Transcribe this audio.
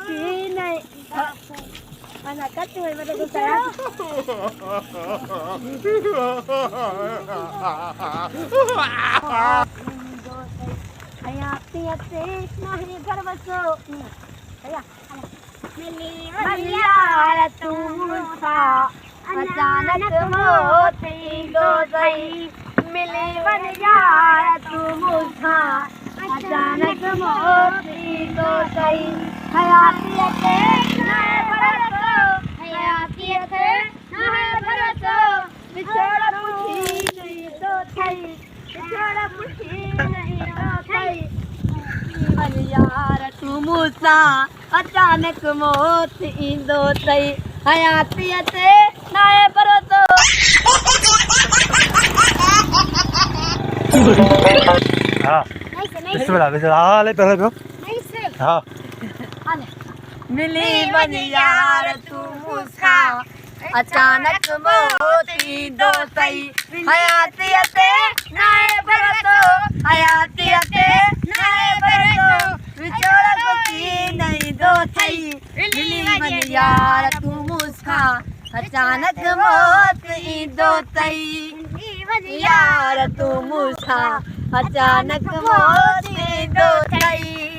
पुछी नहीं अना कच्चे में मतलब कुछ आया हयाती अते नहीं घर बसो भैया मिली यार तू मुझा अचानक मोती दो गई मिली यार तू मुझा अचानक मोती दो गई हयाती अते नहीं भरोसा हयाती अते नहीं भरोसा बिछोड़ पुछी नहीं तो थई बिछोड़ पुछी नहीं तो थई यार तू मुझा अचानक मौत ईंदो तई हयाती अते नाए भरोसो हाँ बिस्मिल्लाह हाँ ले पहले दो हाँ मिली मन यार तू मुझा अचानक मौत ईंदो तई हयाती अते नाए भरोसो हयाती अते नाए भरोसो विछोड़ पुछी नहीं दो थई मिली मन यार तू मुझा अचानक मौत ईंदो तई यार तू मुझा अचानक मौत ईंदो तई